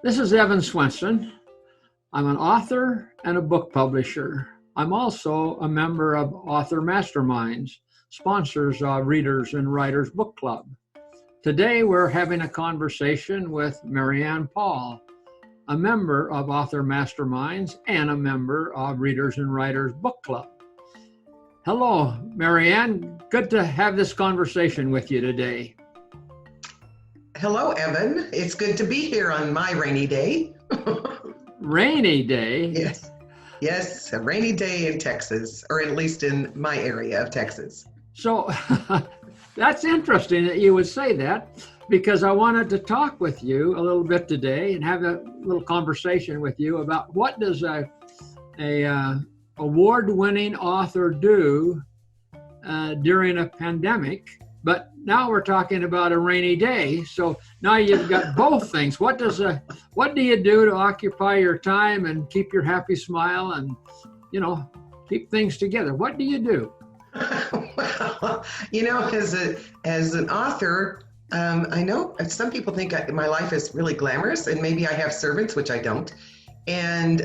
This is Evan Swenson. I'm an author and a book publisher. I'm also a member of Author Masterminds, sponsors of Readers and Writers Book Club. Today, we're having a conversation with Marianne Paul, a member of Author Masterminds and a member of Readers and Writers Book Club. Hello, Marianne. Good to have this conversation with you today. Hello, Evan. It's good to be here on my rainy day. Rainy day? Yes, a rainy day in Texas, or at least in my area of Texas. So that's interesting that you would say that, because I wanted to talk with you a little bit today and have a little conversation with you about what does a award-winning author do during a pandemic. But now we're talking about a rainy day. So now you've got both things. What do you do to occupy your time and keep your happy smile and, keep things together? What do you do? Well, as an author, I know some people think my life is really glamorous, and maybe I have servants, which I don't. And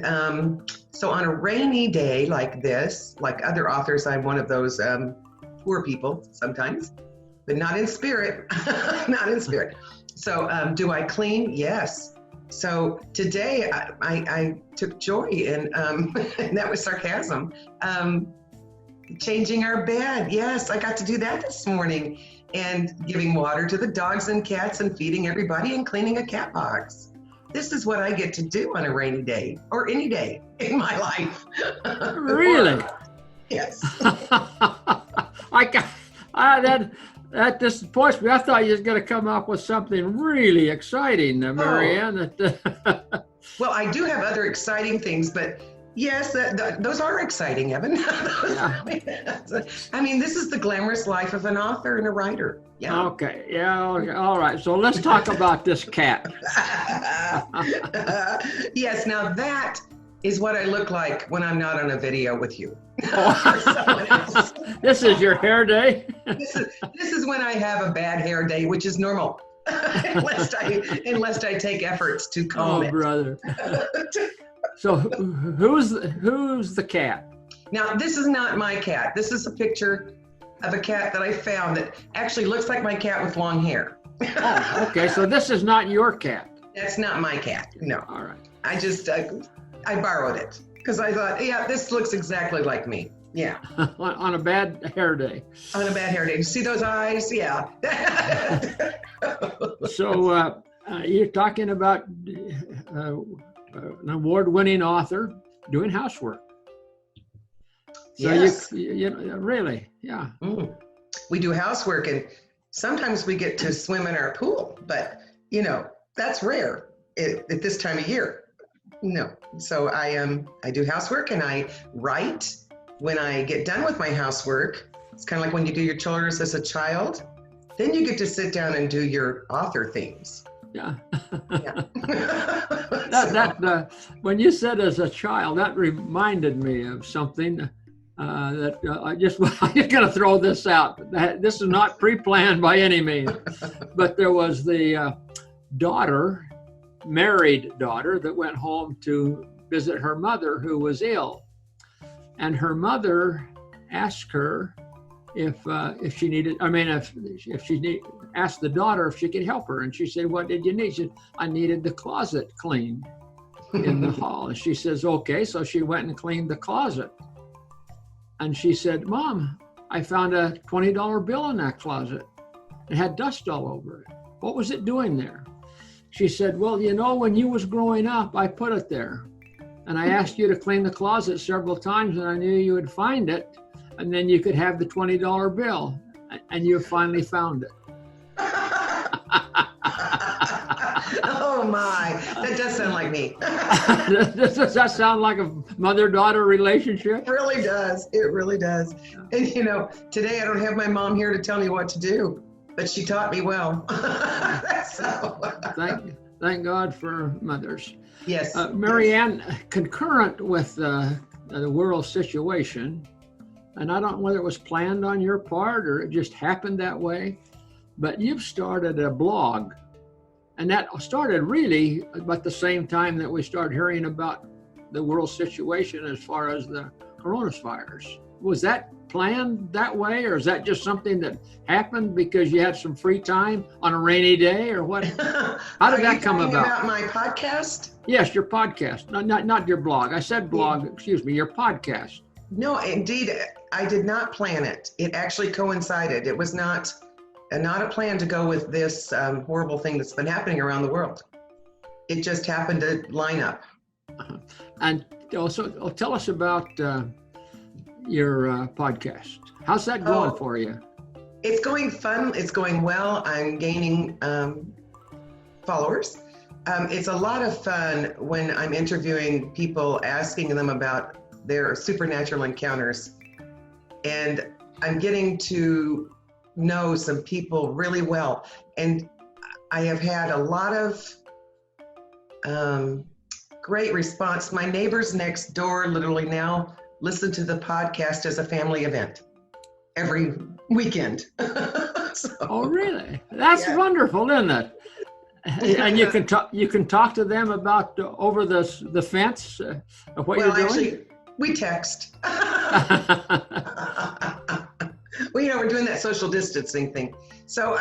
so on a rainy day like this, like other authors, I'm one of those poor people sometimes, but not in spirit, not in spirit. So do I clean? Yes. So today I took joy in, and that was sarcasm, changing our bed. Yes, I got to do that this morning, and giving water to the dogs and cats and feeding everybody and cleaning a cat box. This is what I get to do on a rainy day or any day in my life. Really? Yes. That disappoints me. I thought you was going to come up with something really exciting, Marianne. Oh. Well, I do have other exciting things, but yes, those are exciting, Evan. Yeah. I mean, this is the glamorous life of an author and a writer. Yeah. Okay. Yeah. Okay. All right. So let's talk about this cat. Yes. Now that is what I look like when I'm not on a video with you. This is your hair day? This is when I have a bad hair day, which is normal, unless I take efforts to calm it. Oh, brother. So who's the cat? Now, this is not my cat. This is a picture of a cat that I found that actually looks like my cat with long hair. Oh, okay. So this is not your cat. That's not my cat. No. All right. I borrowed it because I thought, yeah, this looks exactly like me. Yeah. On a bad hair day. On a bad hair day. See those eyes? Yeah. So you're talking about an award-winning author doing housework. So yes. you really, yeah. Mm. We do housework, and sometimes we get to swim in our pool, but that's rare at this time of year. No. So I do housework, and I write. When I get done with my housework, it's kind of like when you do your chores as a child, then you get to sit down and do your author things. Yeah. Yeah. When you said as a child, that reminded me of something I'm just going to throw this out. This is not pre-planned by any means, but there was the married daughter that went home to visit her mother who was ill. And her mother asked her if she needed, asked the daughter if she could help her. And she said, "What did you need?" She said, "I needed the closet cleaned in the hall." And she says, "Okay." So she went and cleaned the closet. And she said, "Mom, I found a $20 bill in that closet. It had dust all over it. What was it doing there?" She said, "Well, when you was growing up, I put it there. And I asked you to clean the closet several times, and I knew you would find it, and then you could have the $20 bill, and you finally found it." Oh my, that does sound like me. Does that sound like a mother-daughter relationship? It really does. It really does. And today I don't have my mom here to tell me what to do, but she taught me well. Thank God for mothers. Yes. Marianne, concurrent with the world situation, and I don't know whether it was planned on your part or it just happened that way, but you've started a blog And that started really about the same time that we started hearing about the world situation as far as the coronavirus. Was that planned that way, or is that just something that happened because you had some free time on a rainy day, or what? How did that come about? About my podcast? Yes, your podcast, not your blog. I said blog, excuse me, your podcast. No, indeed, I did not plan it. It actually coincided. It was not a plan to go with this horrible thing that's been happening around the world. It just happened to line up. And also, tell us about your podcast. How's that going for you? It's going fun. It's going well. I'm gaining followers. It's a lot of fun when I'm interviewing people, asking them about their supernatural encounters. And I'm getting to know some people really well. And I have had a lot of great response. My neighbors next door literally now listen to the podcast as a family event every weekend. Oh, really? That's wonderful, isn't it? And you can talk to them about over the fence of what you're doing? Actually, we text. Well, we're doing that social distancing thing. So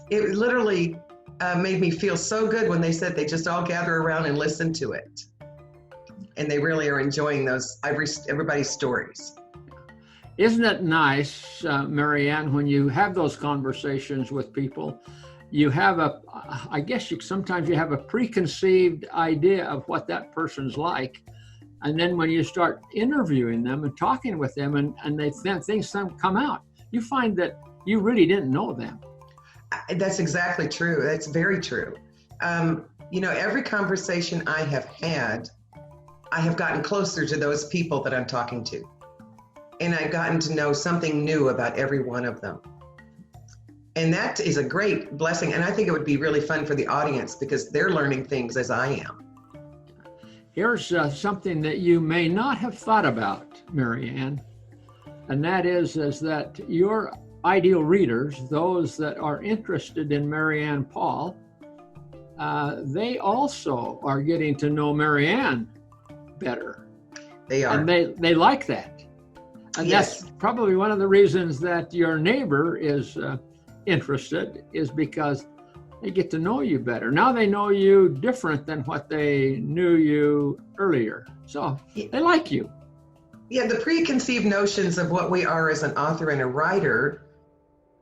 it literally made me feel so good when they said they just all gather around and listen to it. And they really are enjoying those, everybody's stories. Isn't it nice, Marianne, when you have those conversations with people, you have sometimes you have a preconceived idea of what that person's like. And then when you start interviewing them and talking with them and things come out, you find that you really didn't know them. That's exactly true. That's very true. Every conversation I have had, I have gotten closer to those people that I'm talking to. And I've gotten to know something new about every one of them. And that is a great blessing. And I think it would be really fun for the audience because they're learning things as I am. Here's something that you may not have thought about, Marianne, and that is that your ideal readers, those that are interested in Marianne Paul, they also are getting to know Marianne better. They are. And they like that. And yes. That's probably one of the reasons that your neighbor is interested, is because they get to know you better. Now they know you different than what they knew you earlier. So they like you. Yeah, the preconceived notions of what we are as an author and a writer,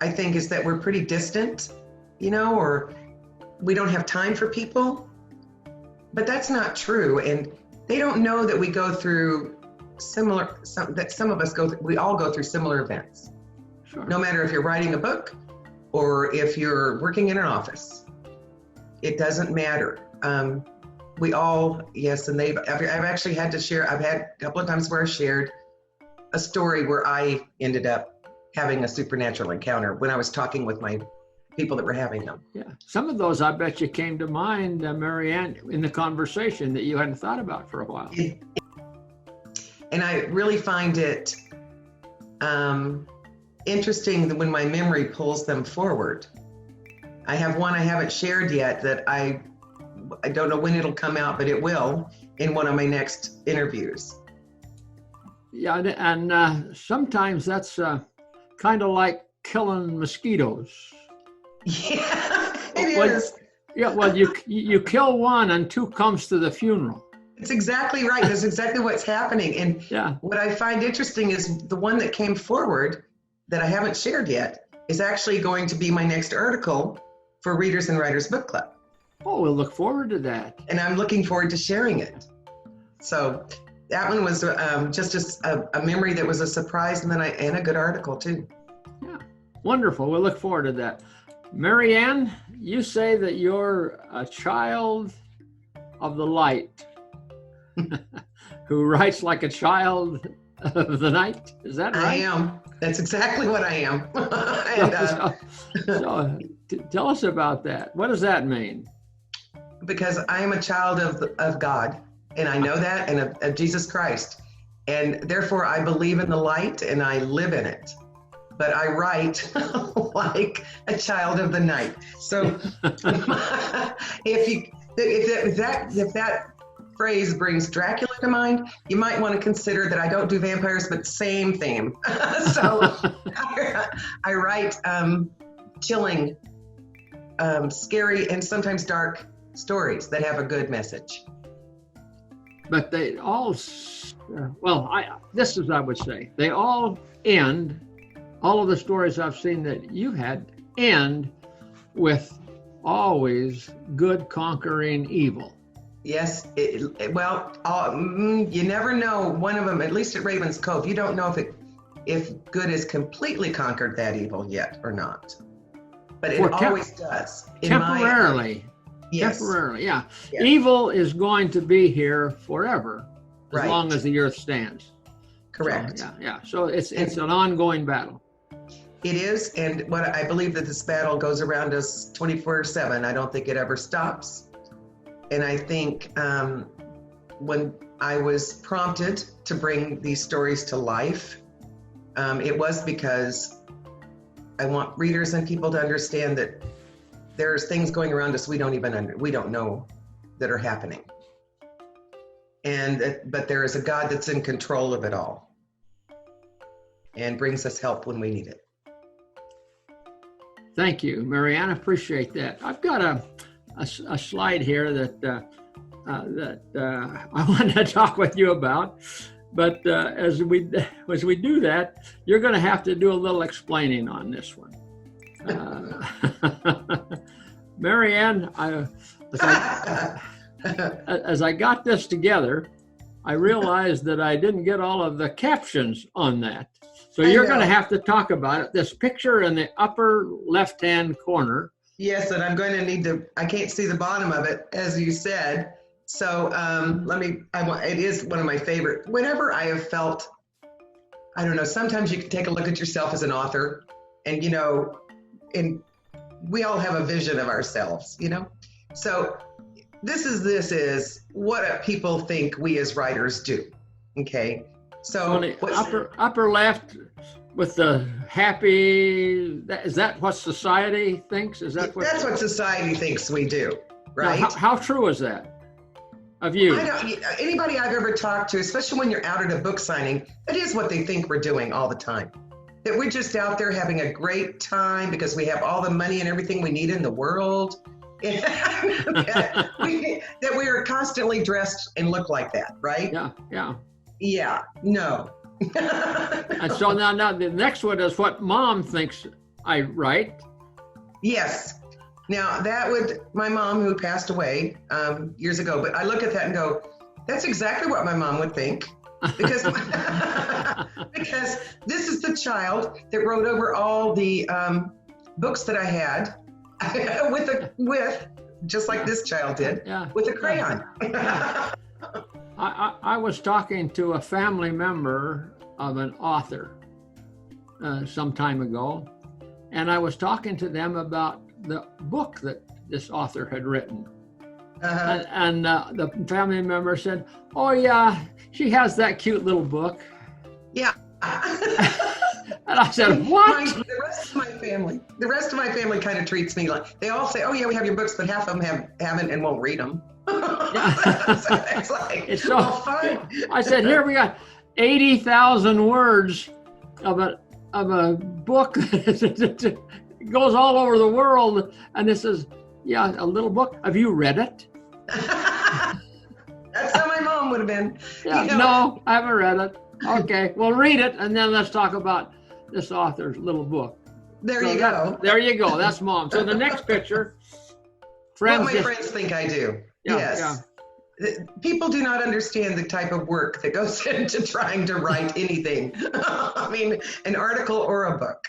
I think, is that we're pretty distant, or we don't have time for people. But that's not true. And they don't know that we go through we all go through similar events. Sure. No matter if you're writing a book or if you're working in an office, it doesn't matter. We all, yes, and I've actually had to share, I've had a couple of times where I shared a story where I ended up having a supernatural encounter when I was talking with my people that were having them. Yeah, some of those I bet you came to mind, Marianne, in the conversation that you hadn't thought about for a while. And I really find it interesting that when my memory pulls them forward. I have one I haven't shared yet that I don't know when it'll come out, but it will in one of my next interviews. Yeah, and sometimes that's kind of like killing mosquitoes. Yeah, it is. Yeah, well, you kill one and two comes to the funeral. It's exactly right. That's exactly what's happening. And what I find interesting is the one that came forward that I haven't shared yet is actually going to be my next article for Readers and Writers Book Club. Oh, we'll look forward to that. And I'm looking forward to sharing it. So that one was just a memory that was a surprise, and a good article too. Yeah, wonderful. We'll look forward to that. Marianne, you say that you're a child of the light who writes like a child of the night. Is that right? I am. That's exactly what I am. Tell us about that. What does that mean? Because I am a child of God, and I know that, and of Jesus Christ. And therefore, I believe in the light, and I live in it. But I write like a child of the night. So if that phrase brings Dracula to mind, you might want to consider that I don't do vampires, but same theme. So I write chilling, scary, and sometimes dark stories that have a good message. But they all, this is, I would say, they all end, all of the stories I've seen that you've had end with always good conquering evil. Yes, you never know. One of them, at least at Raven's Cove, you don't know if good has completely conquered that evil yet or not. But it always does. Temporarily. Yes. Temporarily, yeah. Yes. Evil is going to be here forever, as long as the earth stands. Correct. So, yeah. So it's an ongoing battle. It is, and what I believe that this battle goes around us 24/7. I don't think it ever stops. And I think when I was prompted to bring these stories to life, it was because I want readers and people to understand that there's things going around us we don't know that are happening. But there is a God that's in control of it all and brings us help when we need it. Thank you, Marianne. I appreciate that. I've got a slide here that I wanted to talk with you about, but as we do that, you're going to have to do a little explaining on this one. Marianne, as I got this together, I realized that I didn't get all of the captions on that. So you're going to have to talk about it. This picture in the upper left-hand corner. Yes, and I'm going to need to, I can't see the bottom of it, as you said. So it is one of my favorite. Whenever I have felt, I don't know, sometimes you can take a look at yourself as an author and, and we all have a vision of ourselves, So this is what people think we as writers do. Okay. So upper left with the happy, is that what society thinks? That's what society thinks we do, right? Now, how true is that of you? Anybody I've ever talked to, especially when you're out at a book signing, that is what they think we're doing all the time. That we're just out there having a great time because we have all the money and everything we need in the world. that we are constantly dressed and look like that, right? Yeah, no. And so now the next one is what Mom thinks I write. Yes. Now my mom, who passed away years ago, but I look at that and go, that's exactly what my mom would think. Because this is the child that wrote over all the books that I had with just like this child did, with a crayon. I was talking to a family member of an author some time ago, and I was talking to them about the book that this author had written. And the family member said, "Oh yeah, she has that cute little book." Yeah. And I said, "What?" The rest of my family kind of treats me like, they all say, "Oh yeah, we have your books," but half of them haven't and won't read them. It's like, it's so fun. I said, "Here we got 80,000 words of a book that goes all over the world, and this is a little book. Have you read it?" That's how my mom would have been. No, I haven't read it. Okay, well, read it, and then let's talk about this author's little book. There you go. There you go. That's Mom. So the next picture, friends. What my friends think I do. Yes. Yeah. People do not understand the type of work that goes into trying to write anything. I mean, an article or a book.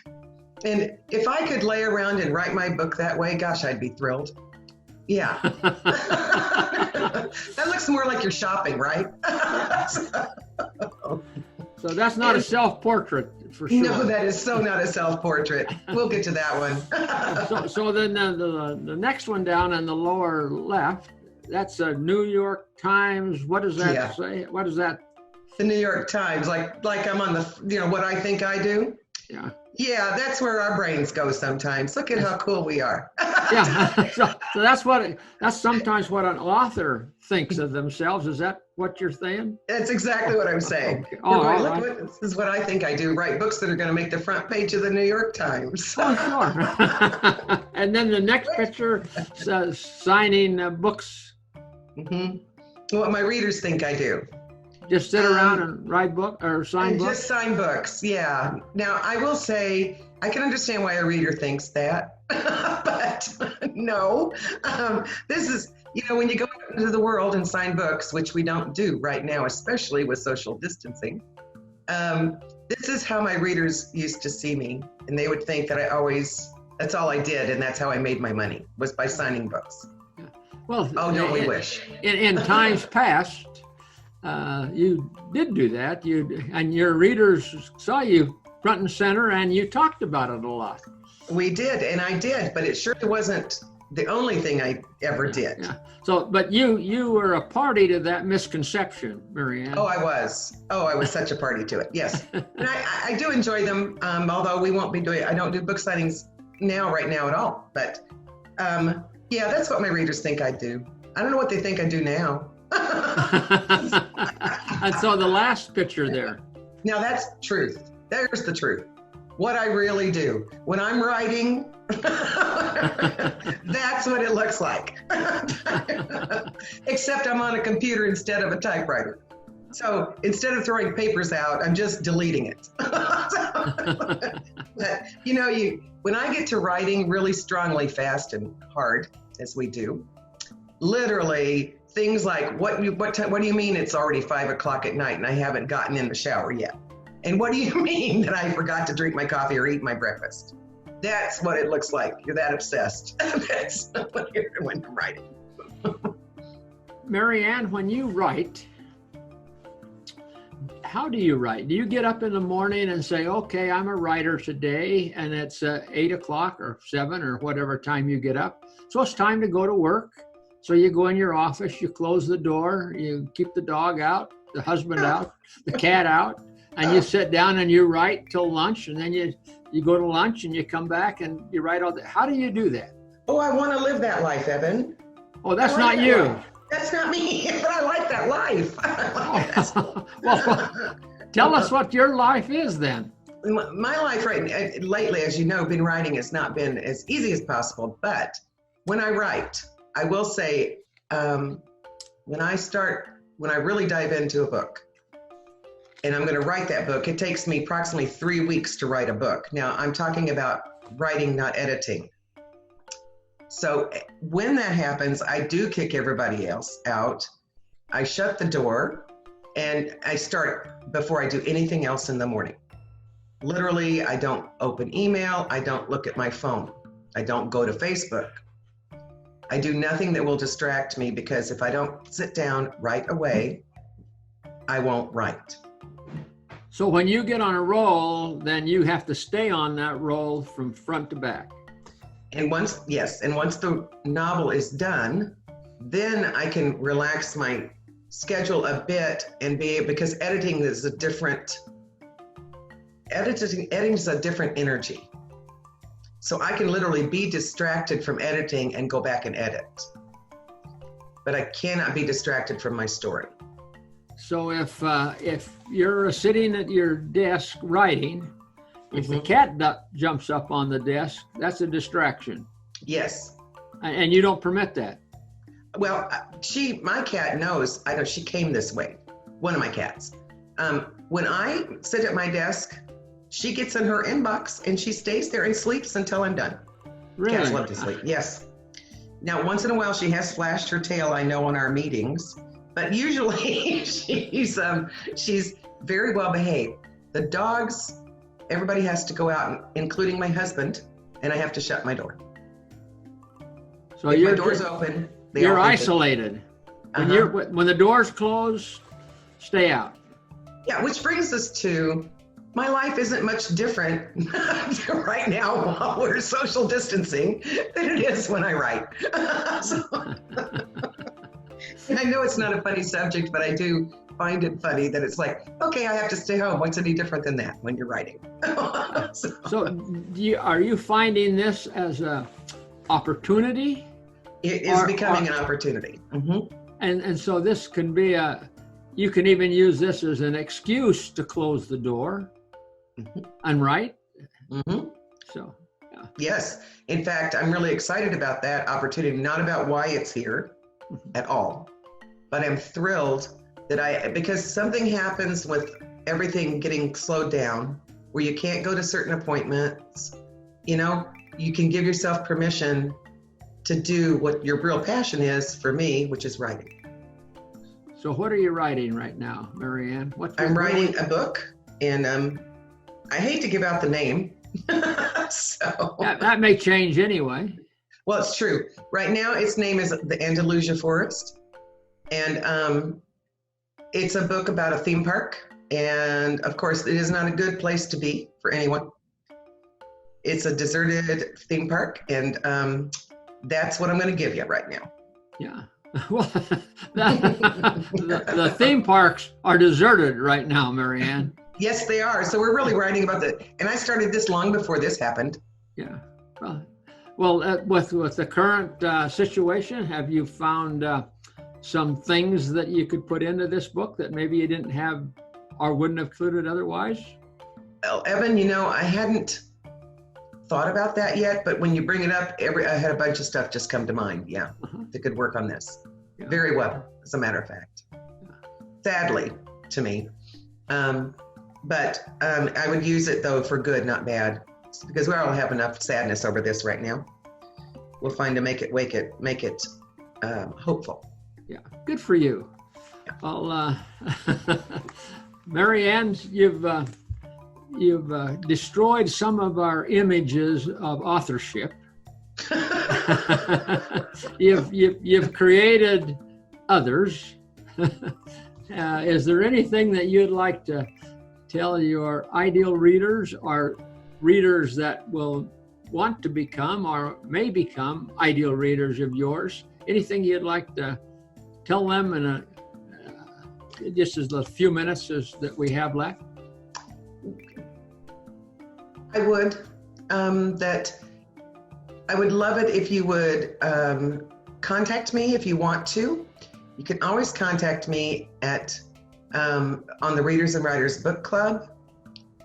And if I could lay around and write my book that way, gosh, I'd be thrilled. Yeah. That looks more like you're shopping, right? So that's not a self-portrait for sure. No, that is so not a self-portrait. We'll get to that one. So then the next one down in the lower left, that's a New York Times. What does that say? What is that? The New York Times, like I'm on the, what I think I do. Yeah. Yeah, that's where our brains go sometimes. Look at how cool we are. Yeah. So that's sometimes what an author thinks of themselves. Is that what you're saying? That's exactly what I'm saying. Okay. We're Oh, going, all look, right. this is what I think I do. Write books that are going to make the front page of the New York Times. Oh, sure. And then the next picture says signing books. Hmm. What my readers think I do. Just sit around and write book or sign And books. just sign books, yeah. Now, I will say, I can understand why a reader thinks that, but no. This is, when you go out into the world and sign books, which we don't do right now, especially with social distancing, this is how my readers used to see me. And they would think that that's all I did, and that's how I made my money, was by signing books. Well, Oh, don't we wish? In times past, you did do that. And your readers saw you front and center, and you talked about it a lot. We did, and I did, but it surely wasn't the only thing I ever did. Yeah. So, but you were a party to that misconception, Marianne. Oh, I was. Oh, I was such a party to it. Yes, and I do enjoy them. Although we won't be I don't do book signings right now at all. But yeah, that's what my readers think I do. I don't know what they think I do now. And so the last picture there. Now that's truth. There's the truth. What I really do when I'm writing, that's what it looks like. Except I'm on a computer instead of a typewriter. So instead of throwing papers out, I'm just deleting it. But when I get to writing really strongly, fast and hard, as we do, literally things like, what do you mean it's already 5 o'clock at night and I haven't gotten in the shower yet? And what do you mean that I forgot to drink my coffee or eat my breakfast? That's what it looks like. You're that obsessed. That's what you're doing when you're writing. Marianne, when you write, how do you write? Do you get up in the morning and say, okay, I'm a writer today, and it's 8 o'clock or 7 or whatever time you get up, so it's time to go to work? So you go in your office, you close the door, you keep the dog out, the husband out, the cat out, and you sit down and you write till lunch, and then you go to lunch and you come back and you write all that. How do you do that? Oh, I want to live that life, Evan. Oh, that's not you. Life. That's not me, but I like that life. Well, tell us what your life is then. My life lately, as you know, writing has not been as easy as possible. But when I write, I will say, when I really dive into a book, and I'm going to write that book, it takes me approximately 3 weeks to write a book. Now, I'm talking about writing, not editing. So when that happens, I do kick everybody else out. I shut the door and I start before I do anything else in the morning. Literally, I don't open email. I don't look at my phone. I don't go to Facebook. I do nothing that will distract me, because if I don't sit down right away, I won't write. So when you get on a roll, then you have to stay on that roll from front to back. And once the novel is done, then I can relax my schedule a bit and because editing is a different energy. So I can literally be distracted from editing and go back and edit. But I cannot be distracted from my story. So if you're sitting at your desk writing, if the cat jumps up on the desk, that's a distraction. Yes. And you don't permit that. Well, my cat knows. I know she came this way. One of my cats. When I sit at my desk, she gets in her inbox and she stays there and sleeps until I'm done. Really? Cats love to sleep. Yes. Now, once in a while, she has flashed her tail, I know, on our meetings, but usually she's very well behaved. The dogs, everybody has to go out, including my husband, and I have to shut my door. So if my door's open, you're isolated. When the door's closed, stay out. Yeah, which brings us to, my life isn't much different right now while we're social distancing than it is when I write. And I know it's not a funny subject, but I do find it funny that it's like, okay, I have to stay home. What's any different than that when you're writing? So are you finding this as a opportunity? It is becoming an opportunity. Mm-hmm. And so this can be you can even use this as an excuse to close the door. Mm-hmm. I'm right? Mm-hmm. So, yeah. Yes. In fact, I'm really excited about that opportunity, not about why it's here at all, but I'm thrilled that because something happens with everything getting slowed down where you can't go to certain appointments, you can give yourself permission to do what your real passion is for me, which is writing. So what are you writing right now, Marianne? I'm writing a book, and I hate to give out the name. So that may change anyway. Well, it's true. Right now, its name is The Andalusia Forest, and it's a book about a theme park. And of course, it is not a good place to be for anyone. It's a deserted theme park, and that's what I'm going to give you right now. Yeah. Well, the theme parks are deserted right now, Marianne. Yes, they are. So we're really writing about that. And I started this long before this happened. Yeah. Well, with the current situation, have you found some things that you could put into this book that maybe you didn't have or wouldn't have included otherwise? Well, Evan, I hadn't thought about that yet, but when you bring it up, I had a bunch of stuff just come to mind. Yeah, that could work on this. Yeah. Very well, as a matter of fact. Yeah. Sadly, to me. But I would use it, though, for good, not bad, because we all have enough sadness over this right now. We'll find to make it hopeful. Yeah, good for you. Yeah. Well, Marianne, you've destroyed some of our images of authorship. You've created others. Is there anything that you'd like to tell your ideal readers or readers that will want to become or may become ideal readers of yours? Anything you'd like to tell them in just as the few minutes that we have left? I would. That I would love it if you would contact me if you want to. You can always contact me at on the Readers and Writers Book Club,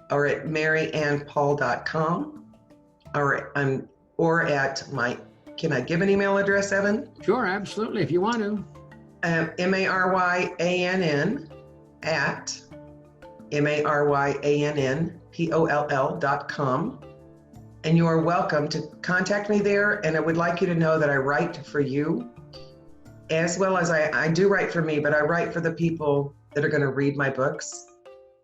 or at maryannpaul.com, or at my. Can I give an email address, Evan? Sure, absolutely, if you want to. MARYANN at MARYANNPOLL.com. And you are welcome to contact me there. And I would like you to know that I write for you, as well as I do write for me, but I write for the people that are going to read my books.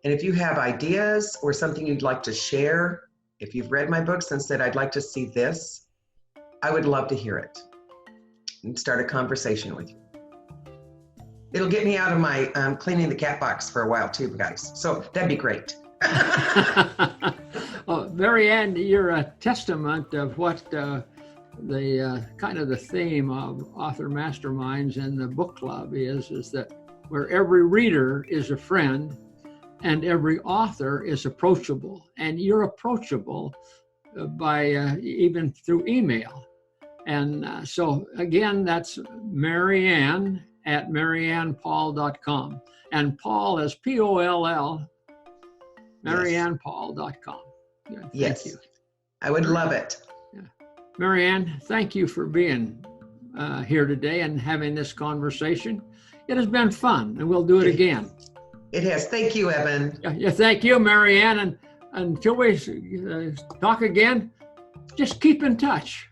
And if you have ideas or something you'd like to share, if you've read my books and said, I'd like to see this, I would love to hear it and start a conversation with you. It'll get me out of my cleaning the cat box for a while too, guys. So that'd be great. Well, Marianne, you're a testament of what the kind of the theme of Author Masterminds and the book club is that where every reader is a friend and every author is approachable, and you're approachable by even through email. And so again, that's Marianne at maryannpaul.com, and Paul is P-O-L-L, maryannpaul.com. Yeah, yes. Thank you. I would love it. Yeah. Marianne, thank you for being here today and having this conversation. It has been fun, and we'll do it again. It has. Thank you, Evan. Yeah, thank you, Marianne. And until we talk again, just keep in touch.